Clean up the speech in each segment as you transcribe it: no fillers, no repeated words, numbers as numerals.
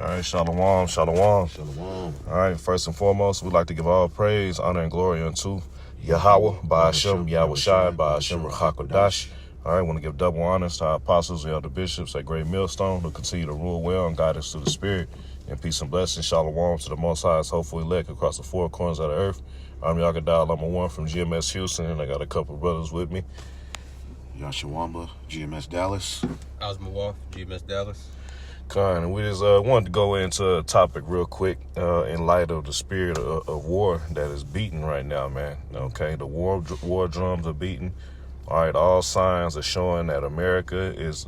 All right, shalom, shalom. Shalom. All right, first and foremost, we'd like to give all praise, honor, and glory unto Yahweh, Ba'ashem, Yahushai, Ba'ashem, Ruchakodash. All right, want to give double honors to our apostles, the elder bishops at Great Millstone, who continue to rule well and guide us through the Spirit. And peace and blessings, shalom to the Most High's hopeful elect across the four corners of the earth. I'm Yagadal, I'm one from Gms Houston, and I got a couple of brothers with me. Yashawamba, Gms Dallas. Osmawaf, Gms Dallas. And we just wanted to go into a topic real quick in light of the spirit of war that is beating right now, man. Okay, the war drums are beating. All right, all signs are showing that America is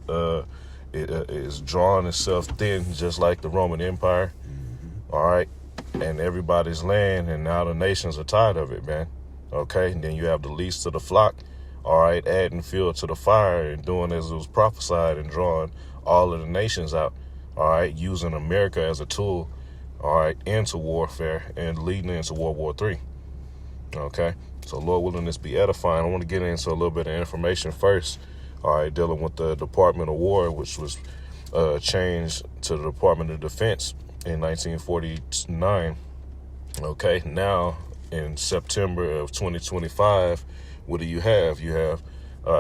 drawing itself thin, just like the Roman Empire. Mm-hmm. All right, and everybody's land, and now the nations are tired of it, man. Okay, and then you have the least of the flock. All right, adding fuel to the fire and doing as it was prophesied and drawing all of the nations out. All right, using America as a tool, all right, into warfare and leading into World War III. Okay, so Lord willing, this be edifying. I want to get into a little bit of information first, all right, dealing with the Department of War, which was changed to the Department of Defense in 1949. Okay, now in September of 2025, what do you have? You have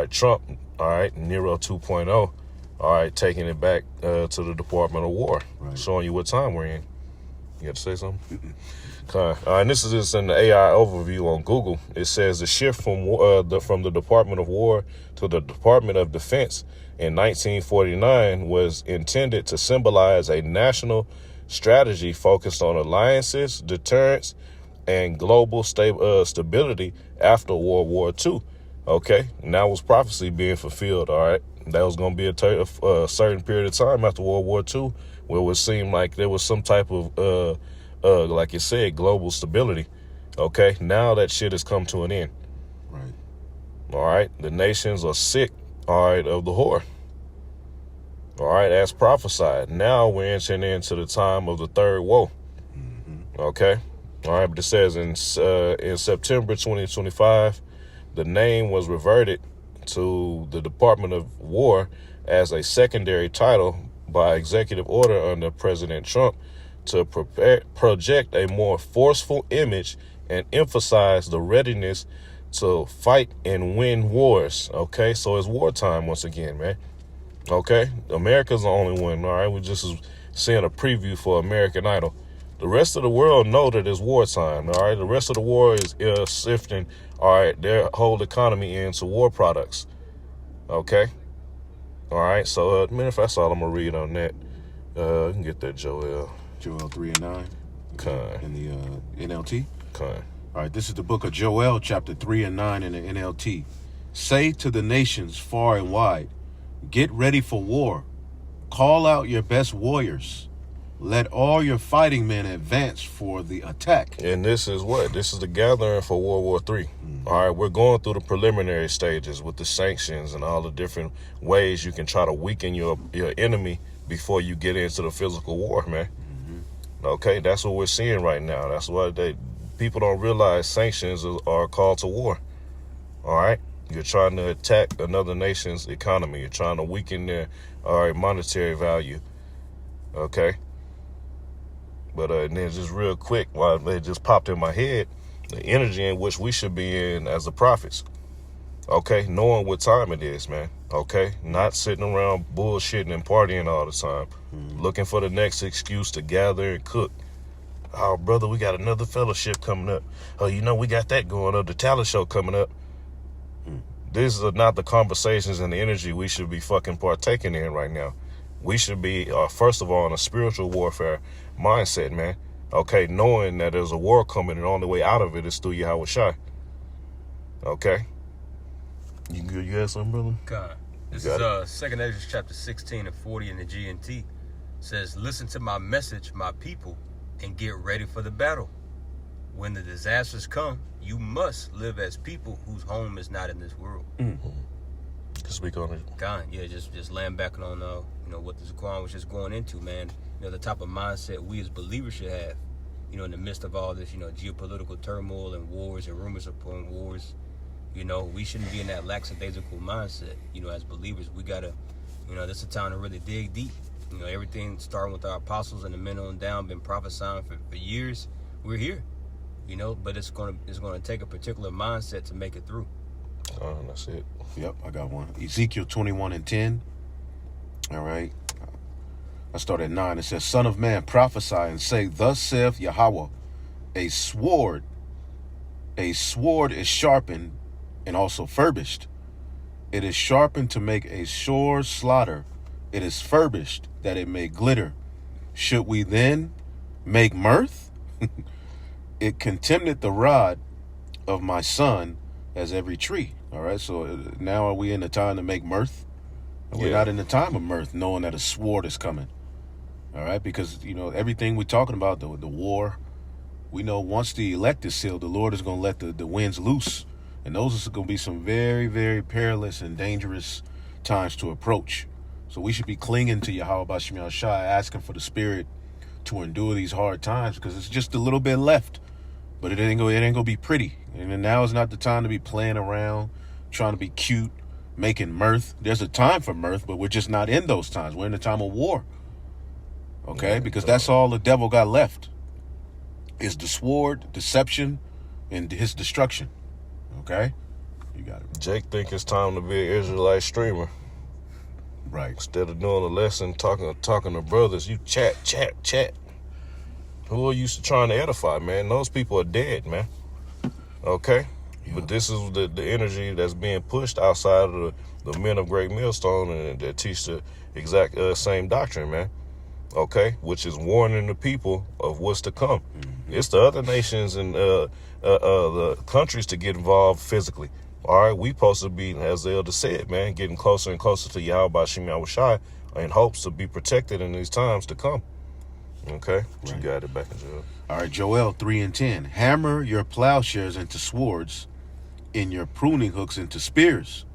Trump, all right, Nero 2.0. All right, taking it back to the Department of War, right. Showing you what time we're in. You got to say something? Okay. And this is just in the AI overview on Google. It says the shift from the Department of War to the Department of Defense in 1949 was intended to symbolize a national strategy focused on alliances, deterrence, and global stability after World War II. Okay, and that was prophecy being fulfilled, all right? That was going to be a certain period of time after World War II where it would seem like there was some type of, like you said, global stability. Okay, now that shit has come to an end. Right. All right, the nations are sick, all right, of the whore. All right, as prophesied. Now we're entering into the time of the third woe. Mm-hmm. Okay, all right, but it says in September 2025, the name was reverted to the Department of War as a secondary title by executive order under President Trump to project a more forceful image and emphasize the readiness to fight and win wars. Okay, so it's wartime once again, man. Okay, America's the only one. All right, we just seeing a preview for American Idol. The rest of the world know that it's wartime. All right, the rest of the world is shifting, all right, their whole economy into war products. Okay, all right. So, that's all I'm gonna read on that. You can get that Joel 3 and 9. Okay. In the NLT. Okay. All right, this is the book of Joel, chapter 3 and 9 in the NLT. Say to the nations far and wide, get ready for war. Call out your best warriors. Let all your fighting men advance for the attack. And this is what? This is the gathering for World War III. Mm-hmm. All right, we're going through the preliminary stages with the sanctions and all the different ways you can try to weaken your enemy before you get into the physical war, man. Mm-hmm. Okay, that's what we're seeing right now. That's why people don't realize sanctions are a call to war. All right, you're trying to attack another nation's economy. You're trying to weaken their monetary value. Okay. But and then just real quick, while it just popped in my head, the energy in which we should be in as the prophets. Okay, knowing what time it is, man. Okay, not sitting around bullshitting and partying all the time, looking for the next excuse to gather and cook. Oh, brother, we got another fellowship coming up. Oh, we got that going up. The talent show coming up. These are not the conversations and the energy we should be fucking partaking in right now. We should be, first of all, in a spiritual warfare mindset, man. Okay, knowing that there's a war coming and the only way out of it is through Yahushai. Okay? You got something, brother? God. This is 2nd Ezra chapter 16 and 40 in the GNT. It says, listen to my message, my people, and get ready for the battle. When the disasters come, you must live as people whose home is not in this world. Mm-hmm. Speak on it. God, yeah, just laying back on what the Quran was just going into, man. The type of mindset we as believers should have, in the midst of all this, geopolitical turmoil and wars and rumors upon wars. We shouldn't be in that lackadaisical mindset. As believers, we gotta, this is a time to really dig deep. You know, everything starting with our apostles and the men on down, been prophesying for years. We're here, you know, but it's gonna take a particular mindset to make it through. That's it. Yep, I got one. Ezekiel 21:10. All right. I start at 9. It says, Son of man, prophesy and say, Thus saith Yahweh, a sword is sharpened and also furbished. It is sharpened to make a sure slaughter. It is furbished that it may glitter. Should we then make mirth? It contemned the rod of my son as every tree. All right, so now are we in the time to make mirth? We're not in the time of mirth, knowing that a sword is coming. All right, because, you know, everything we're talking about, the war, we know once the elect is sealed, the Lord is going to let the winds loose. And those are going to be some very, very perilous and dangerous times to approach. So we should be clinging to Yahweh B'Shem Yahushua, asking for the Spirit to endure these hard times, because it's just a little bit left. But it ain't gonna be pretty. And then now is not the time to be playing around, trying to be cute, making mirth. There's a time for mirth, but we're just not in those times. We're in the time of war. Okay? Because that's all the devil got left, is the sword, deception, and his destruction. Okay? You got it. Jake think it's time to be an Israelite streamer. Right. Instead of doing a lesson, talking to brothers, you chat. Who are you trying to edify, man? Those people are dead, man. Okay? Yeah. But this is the energy that's being pushed outside of the men of Great Millstone, and that teach the exact same doctrine, man. Okay? Which is warning the people of what's to come. Mm-hmm. It's the other nations and the countries to get involved physically. All right, we supposed to be, as the elder said, man, getting closer and closer to Yahweh B'Shem Yahushua in hopes to be protected in these times to come. Okay, right. You got it back in Joel. All right, Joel 3:10. Hammer your plowshares into swords, and your pruning hooks into spears.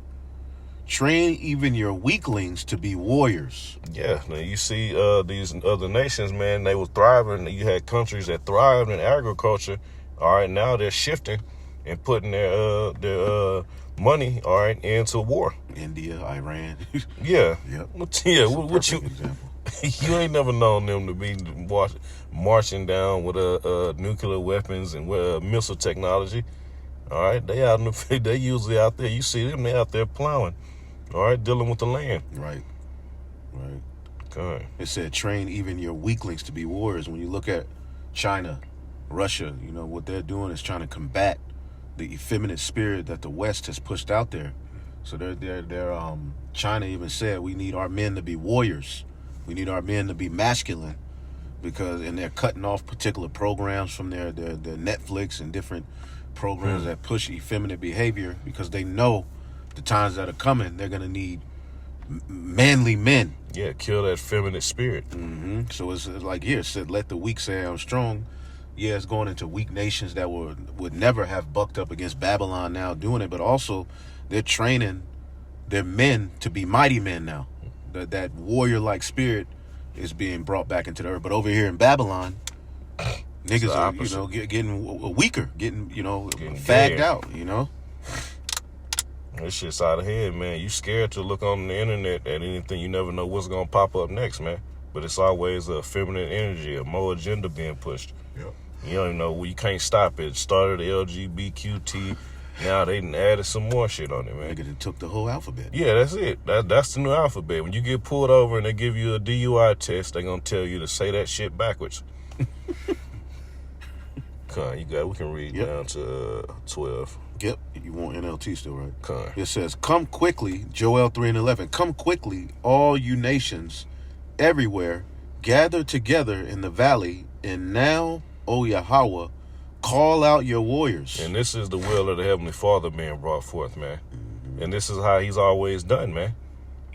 Train even your weaklings to be warriors. Yeah, now you see these other nations, man, they were thriving. You had countries that thrived in agriculture. All right, now they're shifting and putting their money, all right, into war. India, Iran. Yeah. Yep. Yeah. What you? Example. You ain't never known them to be marching down with nuclear weapons and missile technology. All right, they usually out there. You see them, they out there plowing. All right, dealing with the land. Right. Okay. It said, train even your weaklings to be warriors. When you look at China, Russia, you know what they're doing is trying to combat the effeminate spirit that the West has pushed out there. So they're China even said we need our men to be warriors. We need our men to be masculine, and they're cutting off particular programs from their Netflix and different programs that push effeminate behavior, because they know the times that are coming, they're going to need manly men. Yeah, kill that feminine spirit. Mm-hmm. So it's like here, it said, let the weak say I'm strong. Yeah, it's going into weak nations that would never have bucked up against Babylon now doing it, but also they're training their men to be mighty men now. That warrior-like spirit is being brought back into the earth. But over here in Babylon, niggas are, getting weaker, getting fagged out, This shit's out of hand, man. You scared to look on the internet at anything. You never know what's going to pop up next, man. But it's always a feminine energy, a more agenda being pushed. Yep. You don't even know. You can't stop it. Started LGBTQT. Now they done added some more shit on it, man. Nigga, they took the whole alphabet. Yeah, that's it. That's the new alphabet. When you get pulled over and they give you a DUI test, they gonna tell you to say that shit backwards. We can read down to 12. Yep. You want NLT still, right? Okay. It says, come quickly, Joel 3:11. Come quickly, all you nations, everywhere, gather together in the valley, and now, O Yahweh, call out your warriors. And this is the will of the Heavenly Father being brought forth, man. And this is how he's always done, man.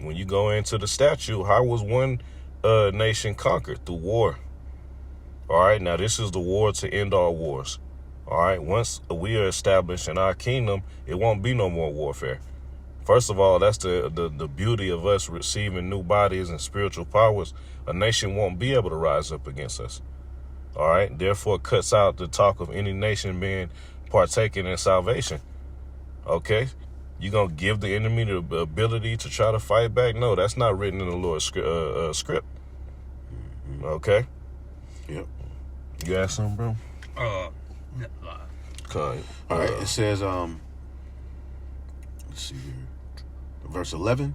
When you go into the statute, how was one nation conquered? Through war. All right, now this is the war to end all wars. All right, once we are established in our kingdom, it won't be no more warfare. First of all, that's the beauty of us receiving new bodies and spiritual powers. A nation won't be able to rise up against us. All right, therefore it cuts out the talk of any nation being partaking in salvation. Okay, you gonna give the enemy the ability to try to fight back? No, that's not written in the Lord's script. Okay. Yep. You got something, bro? No, Okay. All right. It says, let's see here. Verse 11.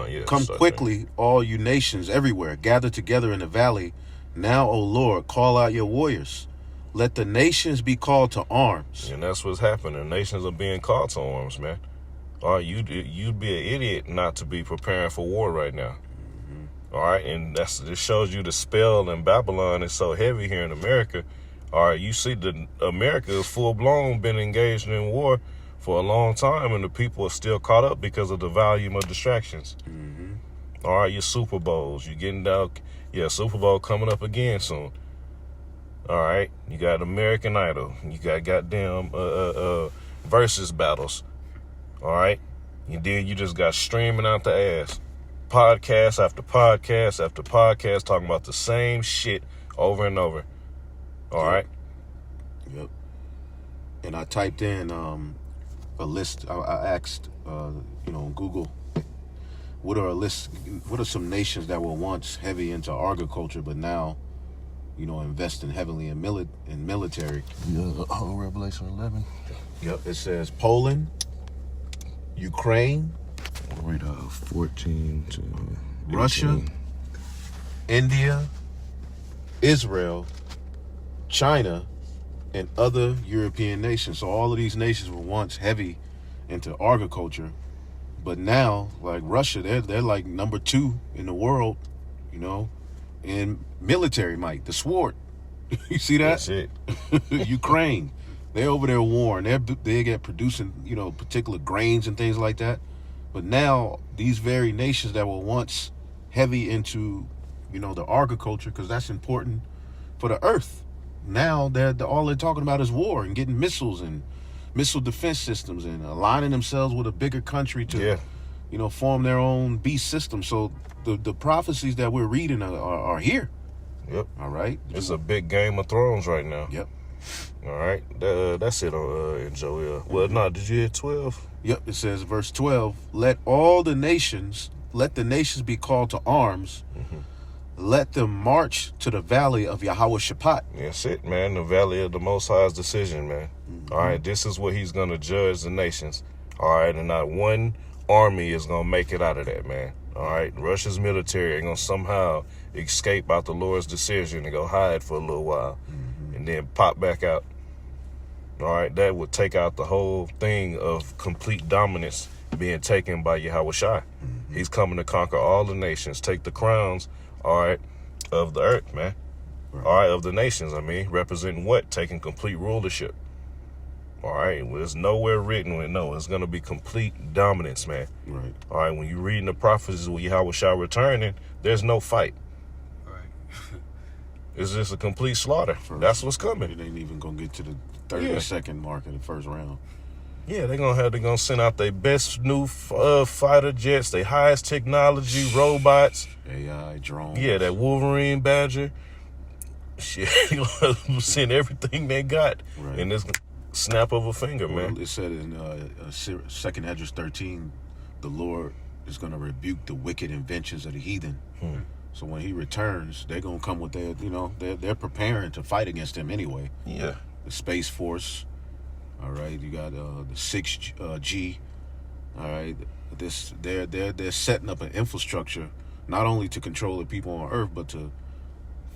Yeah, Come quickly, all you nations everywhere. Gather together in the valley. Now, O Lord, call out your warriors. Let the nations be called to arms. And that's what's happening. Nations are being called to arms, man. All right, you'd be an idiot not to be preparing for war right now. All right, and it shows you the spell in Babylon is so heavy here in America. All right, you see that America is full blown been engaged in war for a long time, and the people are still caught up because of the volume of distractions. All right, your Super Bowls, you're getting down. Yeah, Super Bowl coming up again soon. All right, you got American Idol, you got goddamn versus battles. All right, and then you just got streaming out the ass, podcast after podcast after podcast, talking about the same shit over and over. All right. Yep. And I typed in a list. I asked, on Google, what are some nations that were once heavy into agriculture, but now, investing heavily in military? Revelation 11. Yep. It says Poland, Ukraine, I'll read 14 to 18. Russia, India, Israel, China, and other European nations. So all of these nations were once heavy into agriculture, but now, like Russia, they're like number 2 in the world, in military might, the sword. You see that? That's it. Ukraine, they're over there warring. They're big at producing, particular grains and things like that. But now these very nations that were once heavy into, the agriculture, because that's important for the earth. Now all they're talking about is war and getting missiles and missile defense systems and aligning themselves with a bigger country to, form their own beast system. So the prophecies that we're reading are here. Yep. All right. It's a big Game of Thrones right now. Yep. All right. That's it in Joel. Well, no, did you hit 12? Yep. It says, verse 12, let the nations be called to arms. Let them march to the valley of Yahweh Shaphat. That's it, man. The valley of the Most High's decision, man. All right. This is what he's going to judge the nations. All right. And not one army is going to make it out of that, man. All right. Russia's military ain't going to somehow escape out the Lord's decision and go hide for a little while and then pop back out. All right. That would take out the whole thing of complete dominance being taken by Yahweh Shai. He's coming to conquer all the nations, take the crowns, all right, of the earth, man. Right. All right, of the nations, representing what? Taking complete rulership. All right, well, it's nowhere written with it's going to be complete dominance, man. Right. All right, when you're reading the prophecies with Yahweh Shai returning, there's no fight. right. It's just a complete slaughter. That's what's coming. It ain't even going to get to the 30-second mark of the first round. Yeah, they're gonna send out their best new fighter jets, their highest technology, robots, AI, drones. Yeah, that Wolverine Badger. Shit, send everything they got in this snap of a finger, man. It said in 2nd Esdras 13, the Lord is going to rebuke the wicked inventions of the heathen. So when he returns, they're going to come with they're preparing to fight against him anyway. Yeah. The Space Force. All right, you got the 6G. All right, they're setting up an infrastructure not only to control the people on Earth, but to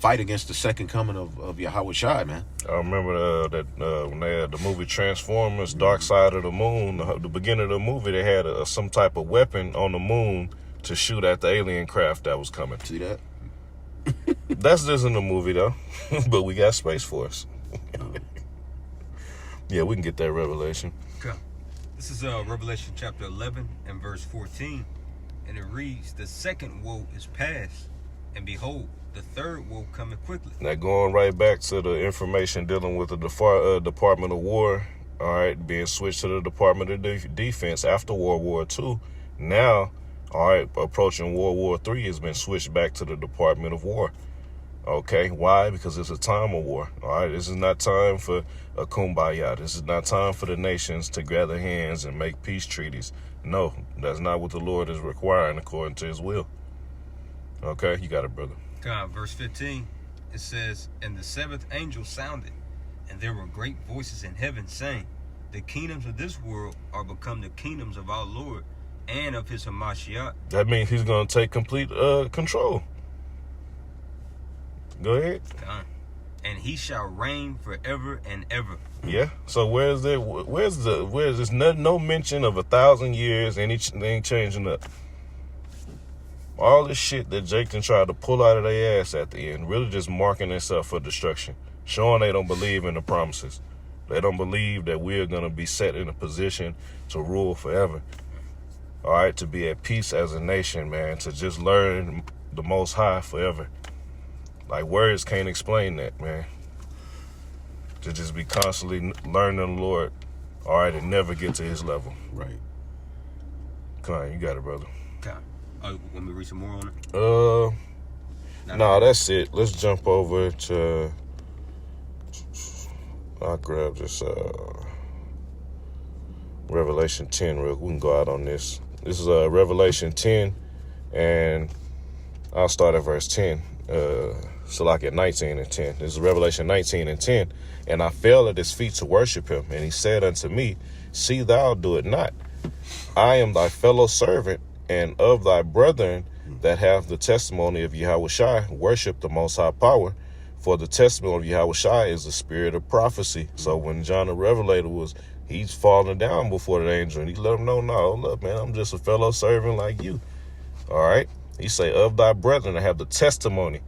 fight against the second coming of Yahweh Shai, man. I remember that when they had the movie Transformers: Dark Side of the Moon. The beginning of the movie, they had some type of weapon on the moon to shoot at the alien craft that was coming. See that? That's just in the movie though, but we got Space Force. Yeah, we can get that revelation. Okay. This is Revelation chapter 11 and verse 14. And it reads, the second woe is past, and behold, the third woe coming quickly. Now going right back to the information dealing with the Department of War, all right, being switched to the Department of Defense after World War II. Now, all right, approaching World War III has been switched back to the Department of War. Okay, why? Because it's a time of war. All right, this is not time for a kumbaya. This is not time for the nations to gather hands and make peace treaties. No, that's not what the Lord is requiring according to his will. Okay, you got it, brother. Verse 15, it says, "And the seventh angel sounded, and there were great voices in heaven saying, the kingdoms of this world are become the kingdoms of our Lord and of his Hamashiach." That means he's going to take complete control. Go ahead. "And he shall reign forever and ever." Yeah. So where's there's no mention of 1,000 years, anything changing up. All this shit that Jake done tried to pull out of their ass at the end, really just marking themselves for destruction, showing they don't believe in the promises. They don't believe that we're going to be set in a position to rule forever. All right, to be at peace as a nation, man, to just learn the Most High forever. Like, words can't explain that, man. To just be constantly learning the Lord, all right, and never get to his level. Right. Come on, you got it, brother. Okay. Oh, you want me to read some more on it? No, that's it. Let's jump over to... I'll grab this Revelation 10 real quick. We can go out on this. This is Revelation 10, and I'll start at verse 10. So like at 19 and 10. This is Revelation 19 and 10. "And I fell at his feet to worship him, and he said unto me, See thou do it not. I am thy fellow servant, and of thy brethren that have the testimony of Yahushua, worship the Most High power. For the testimony of Yahushua is the spirit of prophecy." So when John the Revelator he's falling down before the angel, and he let him know, no, look, man, I'm just a fellow servant like you. All right. He say, of thy brethren that have the testimony.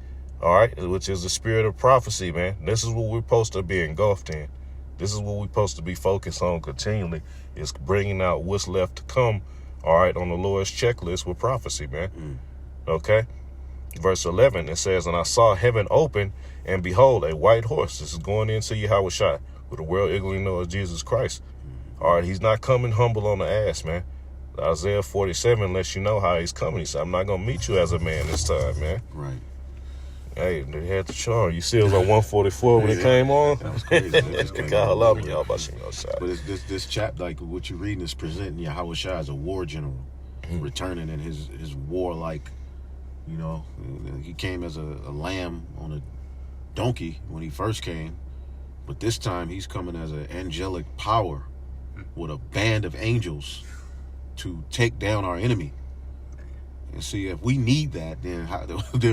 All right, which is the spirit of prophecy, man. This is what we're supposed to be engulfed in. This is what we're supposed to be focused on continually, is bringing out what's left to come, all right, on the Lord's checklist with prophecy, man. Okay? Verse 11, it says, "And I saw heaven open, and behold, a white horse." This is going into Yahushua, who the world eagerly knows as Jesus Christ. All right, he's not coming humble on the ass, man. Isaiah 47 lets you know how he's coming. He said, "I'm not going to meet you as a man this time, man." Right. Hey, they had the charm. You see it was on 144 when it came on? That was crazy. But this chap, like what you're reading, is presenting Yahushua as a war general, returning in his warlike, he came as a lamb on a donkey when he first came, but this time he's coming as an angelic power with a band of angels to take down our enemy. And see, if we need that, then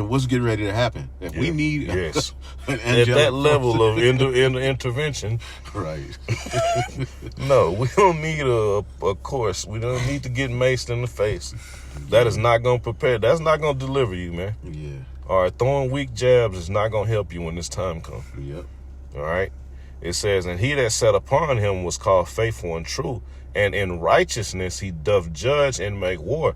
what's getting ready to happen? If we need an angelic at that level of intervention, right? No, we don't need a course. We don't need to get maced in the face. That is not going to prepare. That's not going to deliver you, man. Yeah. All right, throwing weak jabs is not going to help you when this time comes. Yep. All right. It says, "And he that sat upon him was called faithful and true, and in righteousness he doth judge and make war."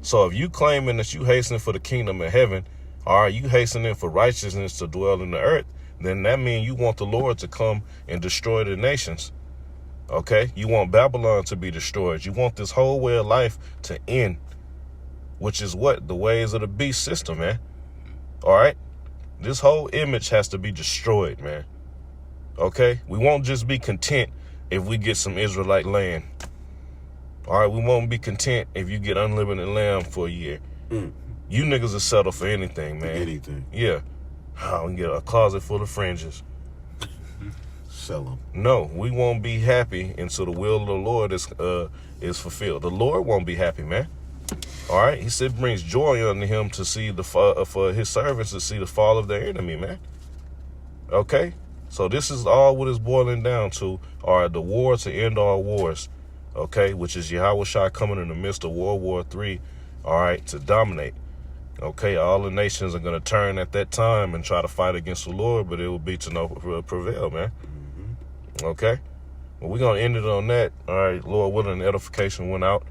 So if you claiming that you hastening for the kingdom of heaven, all right, you hastening for righteousness to dwell in the earth, then that means you want the Lord to come and destroy the nations. Okay? You want Babylon to be destroyed. You want this whole way of life to end, which is what? The ways of the beast system, man. All right? This whole image has to be destroyed, man. Okay? We won't just be content if we get some Israelite land. All right? We won't be content if you get unlimited land for a year. You niggas will settle for anything, man. Anything. Yeah. I can get a closet full of fringes. Sell them. No, we won't be happy until the will of the Lord is fulfilled. The Lord won't be happy, man. All right? He said brings joy unto him to see for his servants to see the fall of their enemy, man. Okay? So this is all what it's boiling down to, all right, the war to end all wars, okay, which is Yahushua coming in the midst of World War III, all right, to dominate. Okay, all the nations are going to turn at that time and try to fight against the Lord, but it will be to no prevail, man. Okay? Well, we're going to end it on that. All right, Lord willing, edification went out.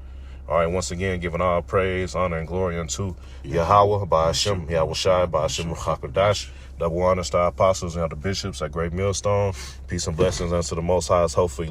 All right, once again, giving all praise, honor, and glory unto Yahweh, by Hashem, Yahushua, by Hashem, Ruchakadash. Double honors to our apostles and our bishops at Great Millstone. Peace and blessings unto the Most High's hopefully